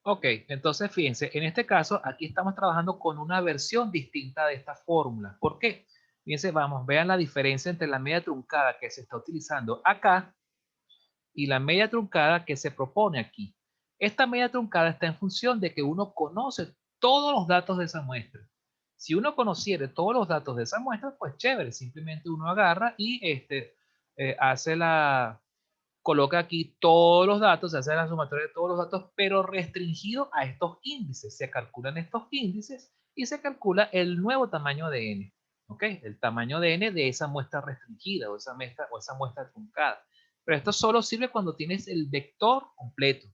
Ok, entonces fíjense, en este caso aquí estamos trabajando con una versión distinta de esta fórmula. ¿Por qué? Fíjense, vamos, vean la diferencia entre la media truncada que se está utilizando acá y la media truncada que se propone aquí. Esta media truncada está en función de que uno conoce todos los datos de esa muestra. Si uno conociera todos los datos de esa muestra, pues chévere, simplemente uno agarra y hace coloca aquí todos los datos, se hace la sumatoria de todos los datos, pero restringido a estos índices. Se calculan estos índices y se calcula el nuevo tamaño de n. ¿Ok? El tamaño de n de esa muestra restringida o esa muestra truncada. Pero esto solo sirve cuando tienes el vector completo.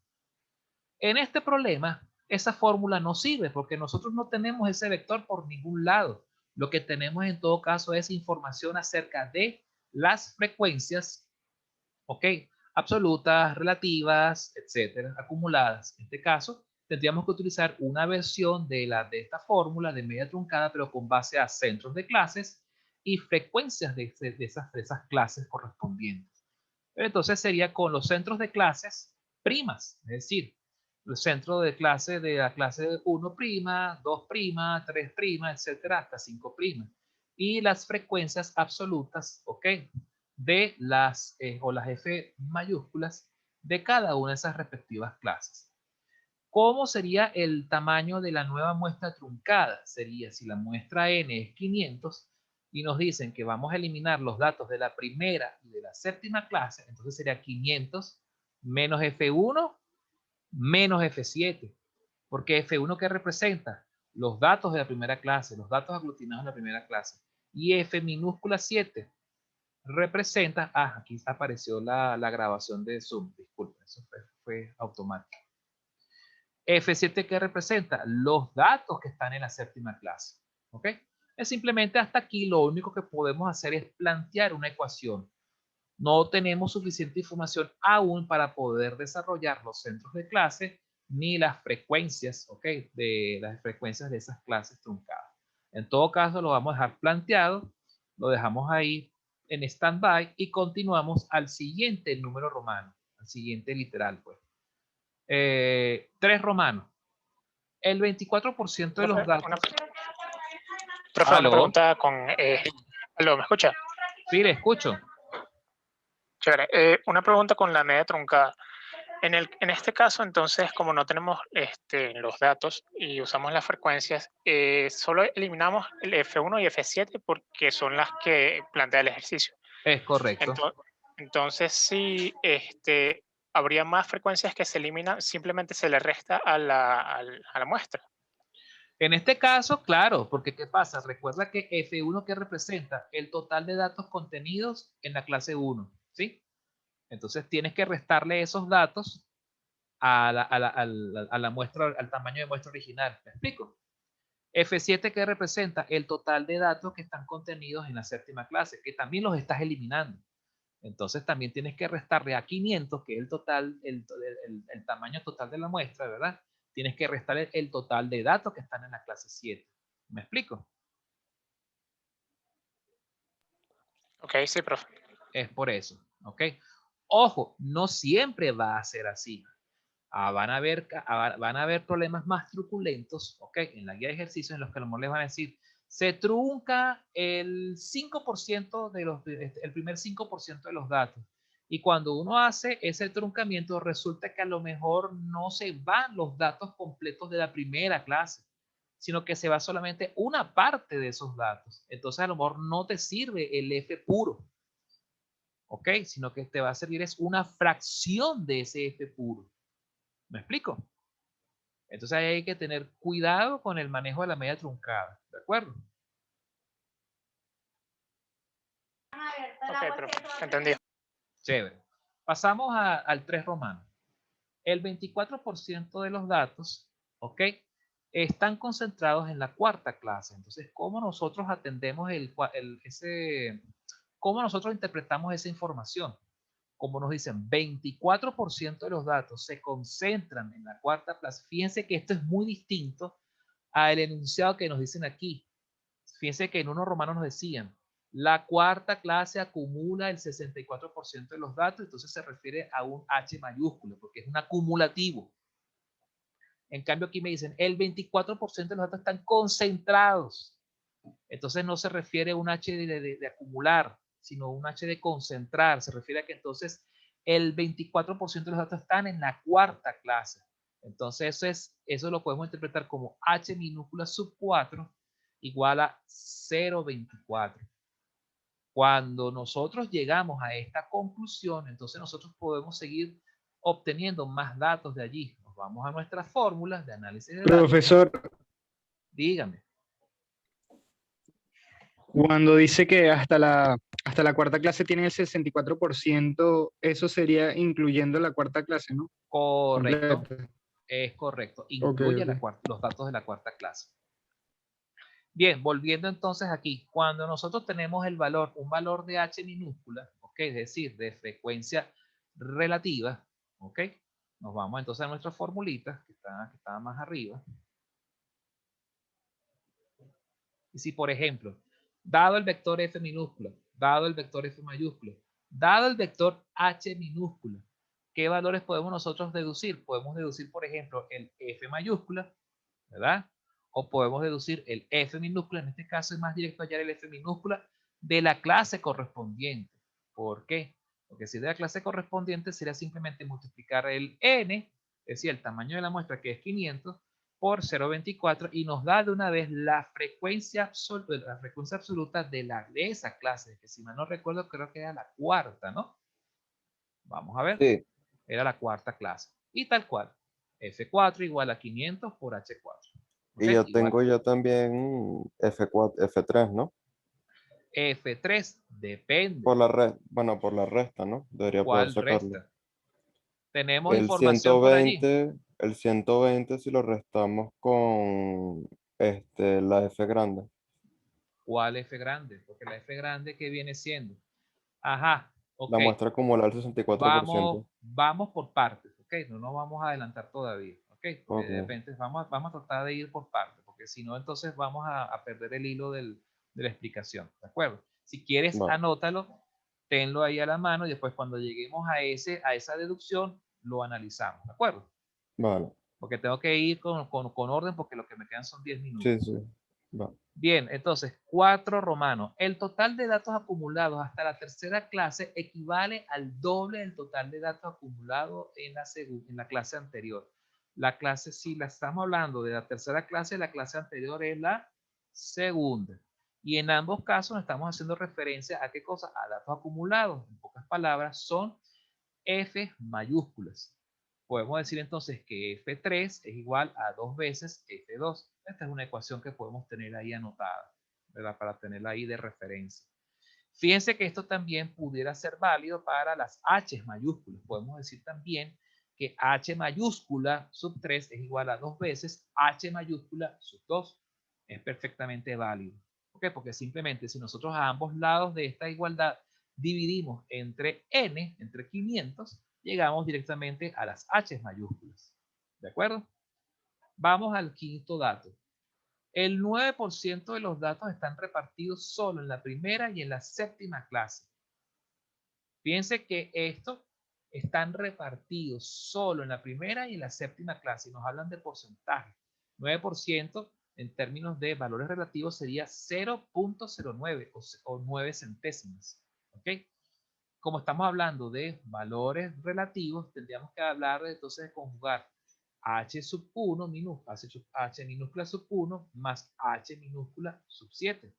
En este problema, esa fórmula no sirve porque nosotros no tenemos ese vector por ningún lado. Lo que tenemos en todo caso es información acerca de las frecuencias, ¿ok? Absolutas, relativas, etcétera, acumuladas. En este caso, tendríamos que utilizar una versión de esta fórmula de media truncada, pero con base a centros de clases y frecuencias de esas clases correspondientes. Pero entonces sería con los centros de clases primas, es decir, el centro de clase de la clase 1', 2', 3', etcétera, hasta 5'. Y las frecuencias absolutas, ¿ok? De las F mayúsculas de cada una de esas respectivas clases. ¿Cómo sería el tamaño de la nueva muestra truncada? Sería si la muestra n es 500 y nos dicen que vamos a eliminar los datos de la primera y de la séptima clase, entonces sería 500 menos F1 menos F7. Porque F1, ¿qué representa? Los datos de la primera clase, los datos aglutinados en la primera clase. Y F minúscula 7 representa, aquí apareció la grabación de Zoom, disculpen, eso fue automático. F7, ¿qué representa? Los datos que están en la séptima clase. ¿Ok? Es simplemente hasta aquí lo único que podemos hacer es plantear una ecuación. No tenemos suficiente información aún para poder desarrollar los centros de clase ni las frecuencias, ¿ok? De las frecuencias de esas clases truncadas. En todo caso, lo vamos a dejar planteado, lo dejamos ahí en stand-by y continuamos al siguiente número romano, al siguiente literal, pues. 3 romanos. El 24% de los Profe, datos. profe, una ¿Aló? pregunta con... ¿aló, me escucha? Sí, le escucho. Chévere. Una pregunta con la media truncada. En este caso, entonces, como no tenemos los datos y usamos las frecuencias, solo eliminamos el F1 y F7 porque son las que plantea el ejercicio. Es correcto. Entonces, sí, habría más frecuencias que se eliminan, simplemente se le resta a la muestra. En este caso, claro, porque ¿qué pasa? Recuerda que F1 que representa el total de datos contenidos en la clase 1, ¿sí? Entonces tienes que restarle esos datos a la muestra, al tamaño de muestra original. ¿Me explico? F7 que representa el total de datos que están contenidos en la séptima clase, que también los estás eliminando. Entonces también tienes que restarle a 500, que es el total, el tamaño total de la muestra, ¿verdad? Tienes que restarle el total de datos que están en la clase 7. ¿Me explico? Ok, sí, profe. Es por eso, ¿ok? Ojo, no siempre va a ser así. Van a haber problemas más truculentos, ¿ok? En la guía de ejercicios en los que a lo mejor les van a decir, se trunca el 5% el primer 5% de los datos. Y cuando uno hace ese truncamiento, resulta que a lo mejor no se van los datos completos de la primera clase, sino que se va solamente una parte de esos datos. Entonces a lo mejor no te sirve el F puro, ¿ok? Sino que te va a servir es una fracción de ese F puro. ¿Me explico? Entonces ahí hay que tener cuidado con el manejo de la media truncada, ¿de acuerdo? Ok, profe, entendí. Chévere. Pasamos al 3 romano. El 24% de los datos, ¿ok? Están concentrados en la cuarta clase. Entonces, ¿cómo nosotros atendemos cómo nosotros interpretamos esa información? Como nos dicen, 24% de los datos se concentran en la cuarta clase. Fíjense que esto es muy distinto al enunciado que nos dicen aquí. Fíjense que en unos romanos nos decían, la cuarta clase acumula el 64% de los datos, entonces se refiere a un H mayúsculo, porque es un acumulativo. En cambio aquí me dicen, el 24% de los datos están concentrados. Entonces no se refiere a un H de acumular, sino un H de concentrar. Se refiere a que entonces el 24% de los datos están en la cuarta clase. Entonces eso lo podemos interpretar como H minúscula sub 4 igual a 0,24. Cuando nosotros llegamos a esta conclusión, entonces nosotros podemos seguir obteniendo más datos de allí. Nos vamos a nuestras fórmulas de análisis de datos. Profesor, Dígame. cuando dice que hasta la cuarta clase tiene el 64%, eso sería incluyendo la cuarta clase, ¿no? Correcto. Completa. Es correcto. Ok, Incluye ok. los datos de la cuarta clase. Bien, volviendo entonces aquí, cuando nosotros tenemos el valor, un valor de H minúscula, ¿ok? Es decir, de frecuencia relativa, ¿ok? Nos vamos entonces a nuestra formulita, que está más arriba. Y si, por ejemplo, dado el vector F minúscula, dado el vector F mayúscula, dado el vector H minúscula, ¿qué valores podemos nosotros deducir? Podemos deducir, por ejemplo, el F mayúscula, ¿verdad? O podemos deducir el F minúscula, en este caso es más directo hallar el F minúscula de la clase correspondiente. ¿Por qué? Porque si de la clase correspondiente sería simplemente multiplicar el N, es decir, el tamaño de la muestra que es 500, por 0,24 y nos da de una vez la frecuencia absoluta de esa clase, que si mal no recuerdo creo que era la cuarta, ¿no? Vamos a ver. Sí, Era la cuarta clase. Y tal cual. F4 igual a 500 por H4. y ¿Okay? yo Igual tengo ya también F4, F3, ¿no? F3 depende. Por la red, bueno, por la resta, ¿no? Debería poder ¿Cuál sacarlo. resta? Tenemos El información por allí. 120 si lo restamos con la F grande. ¿Cuál F grande? Porque la F grande, ¿qué viene siendo? Ajá, ok. La muestra acumular el 64%. Vamos por partes, ok. No nos vamos a adelantar todavía, ok. Porque de Ok, repente vamos a tratar de ir por partes, porque si no, entonces vamos a perder el hilo de la explicación, ¿de acuerdo? Si quieres, vale, anótalo, tenlo ahí a la mano y después cuando lleguemos a esa deducción, lo analizamos, ¿de acuerdo? vale. Porque tengo que ir con orden porque lo que me quedan son 10 minutos. Sí, sí, va. Bien, entonces, 4 romanos. El total de datos acumulados hasta la tercera clase equivale al doble del total de datos acumulados en la clase anterior. La clase, si la estamos hablando de la tercera clase, la clase anterior es la segunda. Y en ambos casos estamos haciendo referencia a qué cosa? A datos acumulados. En pocas palabras, son F mayúsculas. Podemos decir entonces que F3 es igual a 2 veces F2. Esta es una ecuación que podemos tener ahí anotada, ¿verdad? Para tenerla ahí de referencia. Fíjense que esto también pudiera ser válido para las H mayúsculas. Podemos decir también que H mayúscula sub 3 es igual a 2 veces H mayúscula sub 2. Es perfectamente válido. ¿Por qué? Porque simplemente si nosotros a ambos lados de esta igualdad dividimos entre n, entre 500, llegamos directamente a las H mayúsculas. ¿De acuerdo? Vamos al quinto dato. El 9% de los datos están repartidos solo en la primera y en la séptima clase. Fíjense que estos están repartidos solo en la primera y en la séptima clase. Y nos hablan de porcentaje. 9% en términos de valores relativos sería 0,09 o 9 centésimas. ¿Ok? Como estamos hablando de valores relativos, tendríamos que hablar entonces de conjugar h sub 1 h minúscula sub 1 más h minúscula sub 7.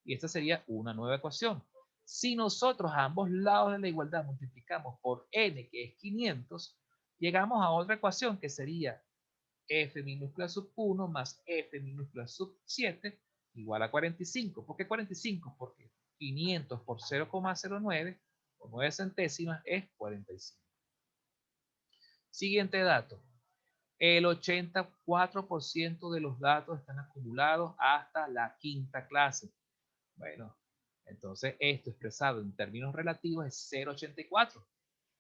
Y esta sería una nueva ecuación. Si nosotros a ambos lados de la igualdad multiplicamos por n, que es 500, llegamos a otra ecuación que sería f minúscula sub 1 más f minúscula sub 7 igual a 45. ¿Por qué 45? Porque 500 por 0,09 o 9 centésimas es 45. Siguiente dato. El 84% de los datos están acumulados hasta la quinta clase. Bueno, entonces esto expresado en términos relativos es 0,84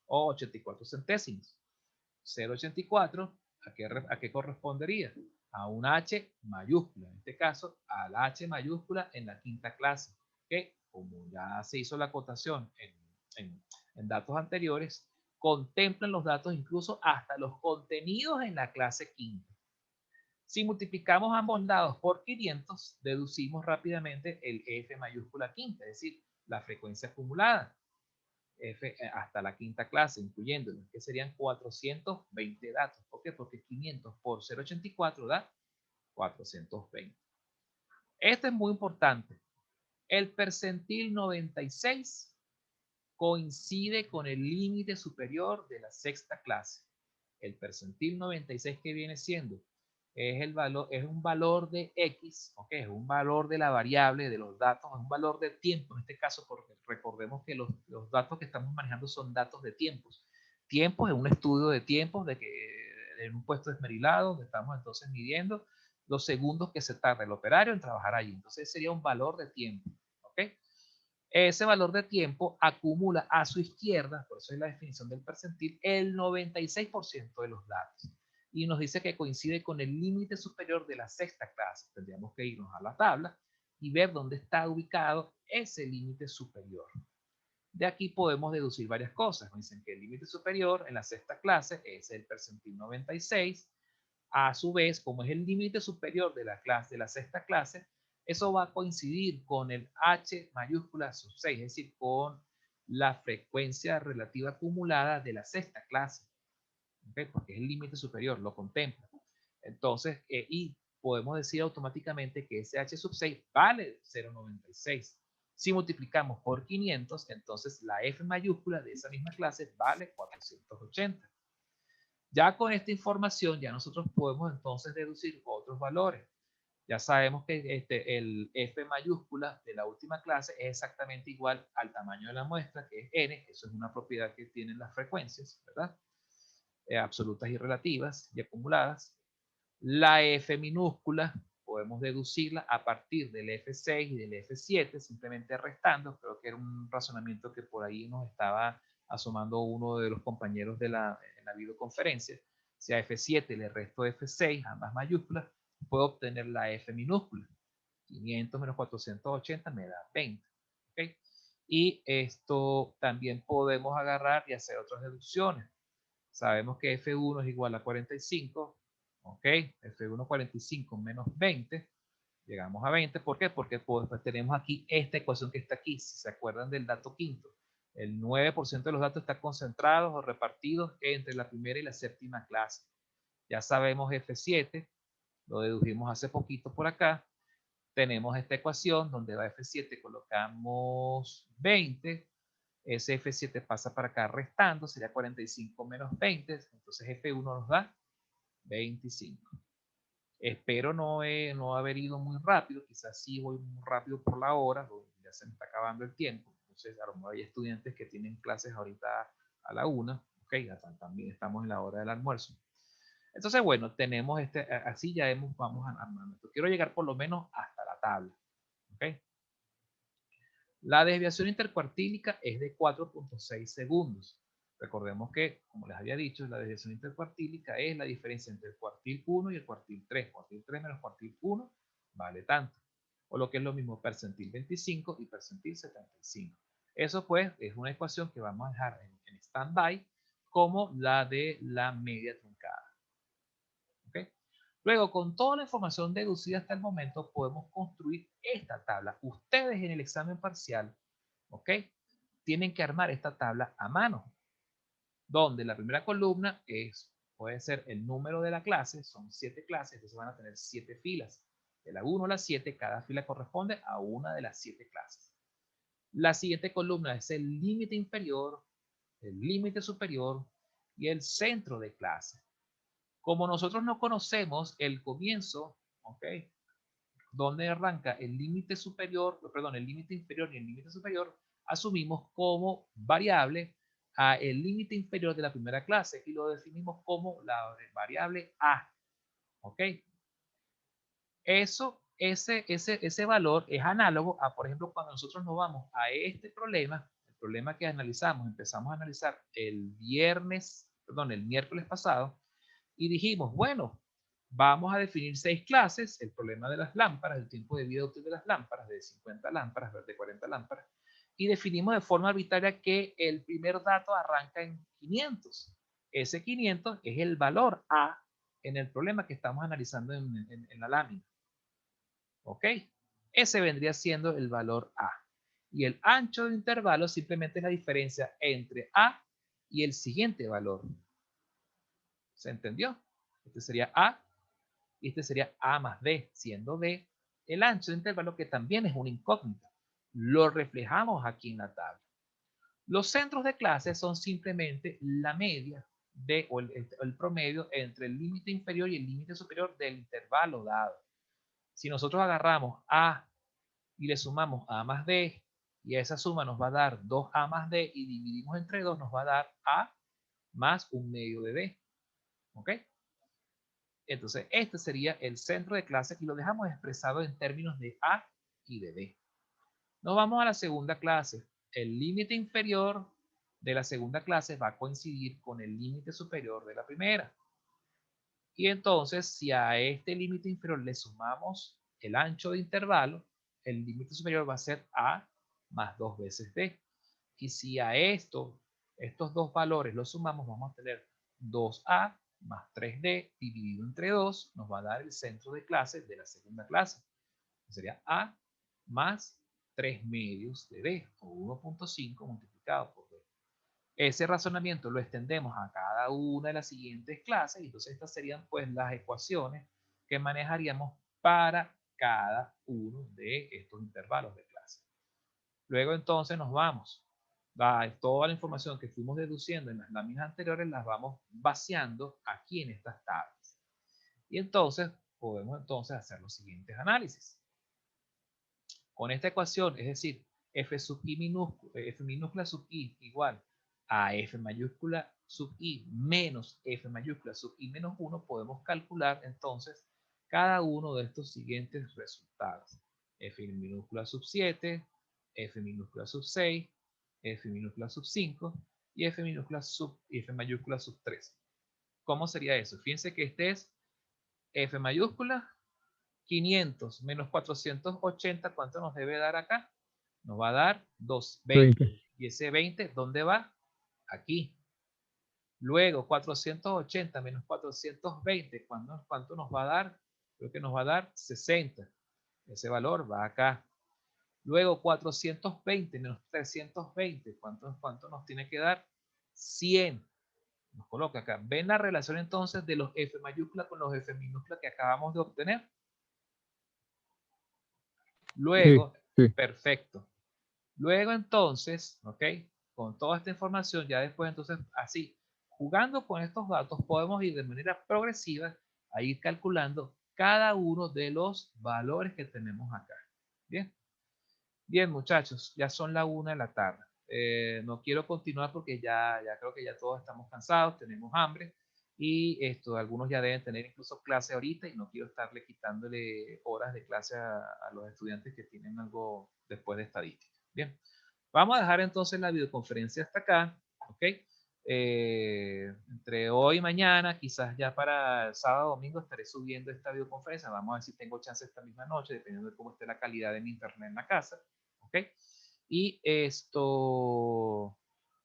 o 84 centésimos. 0,84, ¿a qué correspondería? A un H mayúscula, en este caso, al H mayúscula en la quinta clase, que como ya se hizo la acotación en datos anteriores, contemplan los datos incluso hasta los contenidos en la clase quinta. Si multiplicamos ambos lados por 500, deducimos rápidamente el F mayúscula quinta, es decir, la frecuencia acumulada. F hasta la quinta clase, incluyéndolo, que serían 420 datos. ¿Por qué? Porque 500 por 0.84 da 420. Esto es muy importante. El percentil 96 coincide con el límite superior de la sexta clase. El percentil 96 que viene siendo es el valor, es un valor de X, ¿ok? Es un valor de la variable, de los datos, es un valor de tiempo en este caso, porque recordemos que los datos que estamos manejando son datos de tiempos. Tiempos es un estudio de tiempos de que en un puesto esmerilado, donde estamos entonces midiendo los segundos que se tarda el operario en trabajar allí. Entonces sería un valor de tiempo, ¿ok? Ese valor de tiempo acumula a su izquierda, por eso es la definición del percentil, el 96% de los datos. Y nos dice que coincide con el límite superior de la sexta clase. Tendríamos que irnos a la tabla y ver dónde está ubicado ese límite superior. De aquí podemos deducir varias cosas. Nos dicen que el límite superior en la sexta clase es el percentil 96. A su vez, como es el límite superior de la clase, de la sexta clase, eso va a coincidir con el H mayúscula sub 6, es decir, con la frecuencia relativa acumulada de la sexta clase, ¿okay? Porque es el límite superior, lo contempla. Entonces, y podemos decir automáticamente que ese H sub 6 vale 0.96. Si multiplicamos por 500, entonces la F mayúscula de esa misma clase vale 480. Ya con esta información, ya nosotros podemos entonces deducir otros valores. Ya sabemos que el F mayúscula de la última clase es exactamente igual al tamaño de la muestra, que es n. Eso es una propiedad que tienen las frecuencias, ¿verdad? Absolutas y relativas y acumuladas. La F minúscula podemos deducirla a partir del F6 y del F7, simplemente restando. Creo que era un razonamiento que por ahí nos estaba asomando uno de los compañeros de en la videoconferencia. Si a F7 le resto F6, ambas mayúsculas, puedo obtener la F minúscula. 500 menos 480 me da 20. ¿Okay? Y esto también podemos agarrar y hacer otras deducciones. Sabemos que F1 es igual a 45. ¿Ok? F1 45 menos 20. Llegamos a 20. ¿Por qué? Porque pues, tenemos aquí esta ecuación que está aquí. Si se acuerdan del dato quinto. El 9% de los datos están concentrados o repartidos entre la primera y la séptima clase. Ya sabemos F7. Lo dedujimos hace poquito por acá. Tenemos esta ecuación donde va F7, colocamos 20. Ese F7 pasa para acá restando, sería 45 menos 20. Entonces F1 nos da 25. Espero no haber ido muy rápido, quizás sí voy muy rápido por la hora, ya se me está acabando el tiempo. Entonces a lo mejor hay estudiantes que tienen clases ahorita a la 1, ok, también estamos en la hora del almuerzo. Entonces, bueno, tenemos así ya vamos armando. Quiero llegar por lo menos hasta la tabla, ok. La desviación intercuartílica es de 4.6 segundos. Recordemos que, como les había dicho, la desviación intercuartílica es la diferencia entre el cuartil 1 y el cuartil 3. Cuartil 3 menos cuartil 1 vale tanto. O lo que es lo mismo, percentil 25 y percentil 75. Eso pues es una ecuación que vamos a dejar en stand-by como la de la media truncada. ¿Okay? Luego, con toda la información deducida hasta el momento, podemos construir esta tabla. Ustedes en el examen parcial, ¿ok? Tienen que armar esta tabla a mano, donde la primera columna puede ser el número de la clase, son 7 clases, entonces van a tener 7 filas. De la 1 a la 7, cada fila corresponde a una de las 7 clases. La siguiente columna es el límite inferior, el límite superior y el centro de clase. Como nosotros no conocemos el comienzo, ¿ok? Donde arranca el límite superior, perdón, el límite inferior y el límite superior, asumimos como variable a el límite inferior de la primera clase y lo definimos como la variable A, ¿ok? Ese valor es análogo a, por ejemplo, cuando nosotros nos vamos a este problema, el problema que empezamos a analizar el miércoles pasado, y dijimos, bueno, vamos a definir 6 clases, el problema de las lámparas, el tiempo de vida útil de las lámparas, de 50 lámparas, de 40 lámparas, y definimos de forma arbitraria que el primer dato arranca en 500. Ese 500 es el valor A en el problema que estamos analizando en la lámina. ¿Ok? Ese vendría siendo el valor A. Y el ancho de intervalo simplemente es la diferencia entre A y el siguiente valor. ¿Se entendió? Este sería A y este sería A más D, siendo D el ancho de intervalo, que también es una incógnita. Lo reflejamos aquí en la tabla. Los centros de clase son simplemente la media o el promedio entre el límite inferior y el límite superior del intervalo dado. Si nosotros agarramos A y le sumamos A más D, y a esa suma nos va a dar 2A más D, y dividimos entre 2, nos va a dar A más un medio de D. ¿Ok? Entonces, este sería el centro de clase y lo dejamos expresado en términos de A y de D. Nos vamos a la segunda clase. El límite inferior de la segunda clase va a coincidir con el límite superior de la primera. Y entonces, si a este límite inferior le sumamos el ancho de intervalo, el límite superior va a ser A más 2 veces D. Y si a estos dos valores los sumamos, vamos a tener 2A más 3D dividido entre 2, nos va a dar el centro de clase de la segunda clase. Sería A más 3 medios de D, o 1.5 multiplicado por D. Ese razonamiento lo extendemos a cada una de las siguientes clases, y entonces estas serían pues las ecuaciones que manejaríamos para cada uno de estos intervalos de clase. Luego entonces nos vamos. Toda la información que fuimos deduciendo en las láminas anteriores las vamos vaciando aquí en estas tablas. Y entonces podemos entonces hacer los siguientes análisis. Con esta ecuación, es decir, f sub i minúscula, f minúscula sub i igual a f mayúscula sub i menos f mayúscula sub i menos 1, podemos calcular entonces cada uno de estos siguientes resultados. F minúscula sub 7, f minúscula sub 6, f minúscula sub 5 y f mayúscula sub 3. ¿Cómo sería eso? Fíjense que este es f mayúscula 500 menos 480, ¿cuánto nos debe dar acá? Nos va a dar 220. ¿Y ese 20 dónde va? Aquí. Luego 480 menos 420, ¿cuánto nos va a dar? Creo que nos va a dar 60. Ese valor va acá. Luego 420 menos 320, ¿cuánto nos tiene que dar? 100. Nos coloca acá. ¿Ven la relación entonces de los F mayúsculas con los F minúsculas que acabamos de obtener? Luego, Sí. perfecto. Luego entonces, ¿ok? Con toda esta información, ya después entonces, así, jugando con estos datos, podemos ir de manera progresiva a ir calculando cada uno de los valores que tenemos acá. Bien. Bien, muchachos, ya son la 1 de la tarde. No quiero continuar porque ya creo que ya todos estamos cansados, tenemos hambre, y algunos ya deben tener incluso clase ahorita, y no quiero estarle quitándole horas de clase a los estudiantes que tienen algo después de estadística. Bien, vamos a dejar entonces la videoconferencia hasta acá, ¿ok? Entre hoy y mañana, quizás ya para el sábado o domingo, estaré subiendo esta videoconferencia. Vamos a ver si tengo chance esta misma noche, dependiendo de cómo esté la calidad de mi internet en la casa. ¿Ok? Y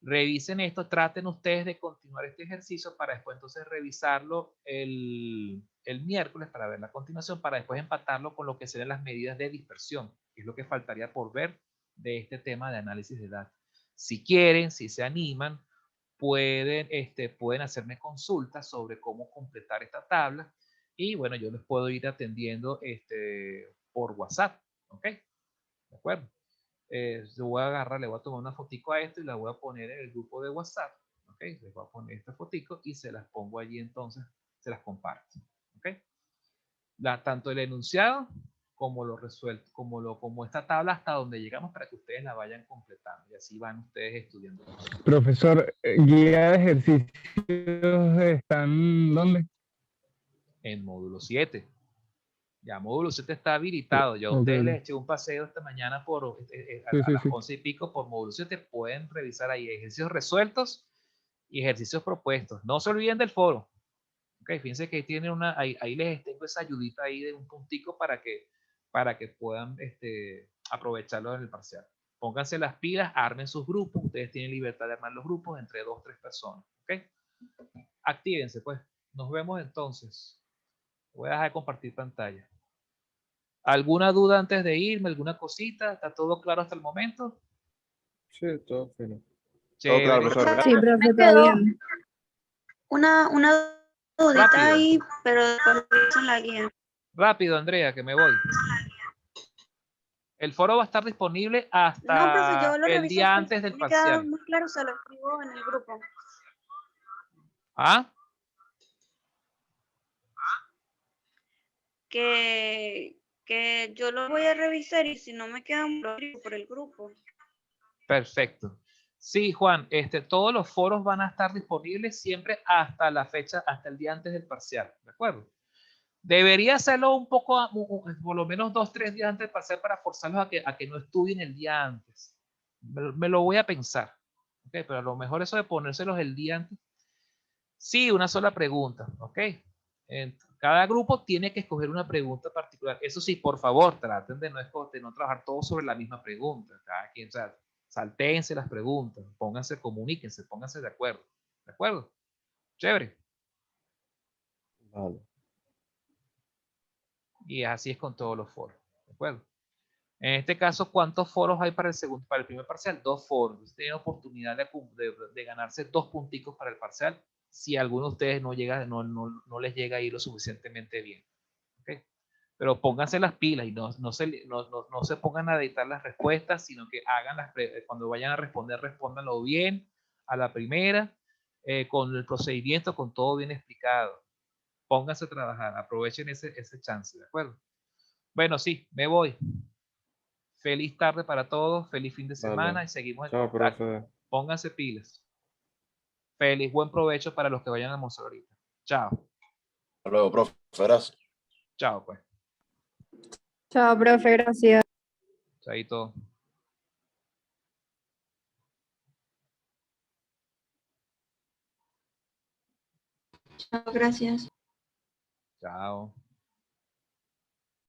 revisen esto, traten ustedes de continuar este ejercicio para después entonces revisarlo el miércoles para ver la continuación, para después empatarlo con lo que serían las medidas de dispersión, que es lo que faltaría por ver de este tema de análisis de datos. Si quieren, si se animan, pueden hacerme consultas sobre cómo completar esta tabla, y bueno, yo les puedo ir atendiendo por WhatsApp, ¿ok? ¿De acuerdo? Yo voy a agarrar, le voy a tomar una fotico a esto y la voy a poner en el grupo de WhatsApp, ¿ok? Les voy a poner esta fotico y se las pongo allí, entonces se las comparto, ¿ok? Tanto el enunciado como lo resuelto, como esta tabla hasta donde llegamos, para que ustedes la vayan completando y así van ustedes estudiando. Profesor, guía de ejercicios están ¿dónde? En módulo 7. Ya módulo 7 está habilitado. Yo a ustedes les eché un paseo esta mañana a las 11 y pico por módulo 7. Pueden revisar ahí ejercicios resueltos y ejercicios propuestos. No se olviden del foro. Ok, fíjense que tienen ahí les tengo esa ayudita ahí de un puntico para que puedan aprovecharlo en el parcial. Pónganse las pilas, armen sus grupos. Ustedes tienen libertad de armar los grupos entre 2 o 3 personas. Ok, actívense pues. Nos vemos entonces. Voy a dejar de compartir pantalla. ¿Alguna duda antes de irme? ¿Alguna cosita? ¿Está todo claro hasta el momento? Sí, todo fino. Todo Chévere. claro, profesor. Sí, Gracias. profe, está bien. Una dudita Rápido. ahí, pero después en la guía. Rápido, Andrea, que me voy. El foro va a estar disponible hasta No, profe, yo lo el reviso día después. antes del Me queda parcial. más claro, se lo escribo en el grupo. ¿Ah? Que yo lo voy a revisar y si no me queda, lo escribo por el grupo. Perfecto. Sí, Juan, todos los foros van a estar disponibles siempre hasta la fecha, hasta el día antes del parcial, ¿de acuerdo? Debería hacerlo un poco, por lo menos 2, 3 días antes del parcial para forzarlos a que no estudien el día antes. Me lo voy a pensar, ¿ok? Pero a lo mejor eso de ponérselos el día antes. Sí, una sola pregunta, ¿ok? Cada grupo tiene que escoger una pregunta particular. Eso sí, por favor, traten de no trabajar todos sobre la misma pregunta. Cada quien, o sea, saltéense las preguntas, pónganse, comuníquense, pónganse de acuerdo. ¿De acuerdo? Chévere. Vale. Y así es con todos los foros. ¿De acuerdo? En este caso, ¿cuántos foros hay para el primer parcial? 2 foros. Tienen oportunidad de ganarse 2 punticos para el parcial si alguno de ustedes no les llega a ir lo suficientemente bien. ¿Okay? Pero pónganse las pilas y no se pongan a editar las respuestas, sino que cuando vayan a responder, respóndanlo bien a la primera, con el procedimiento, con todo bien explicado. Pónganse a trabajar, aprovechen ese chance, ¿de acuerdo? Bueno, sí, me voy. Feliz tarde para todos, feliz fin de semana Vale. y seguimos en Chao, contacto. profe. Pónganse pilas. Feliz buen provecho para los que vayan a almorzar ahorita. Chao. Hasta luego, profe. Gracias. Chao, pues. Chao, profe, gracias. Chaito. Gracias. Chao.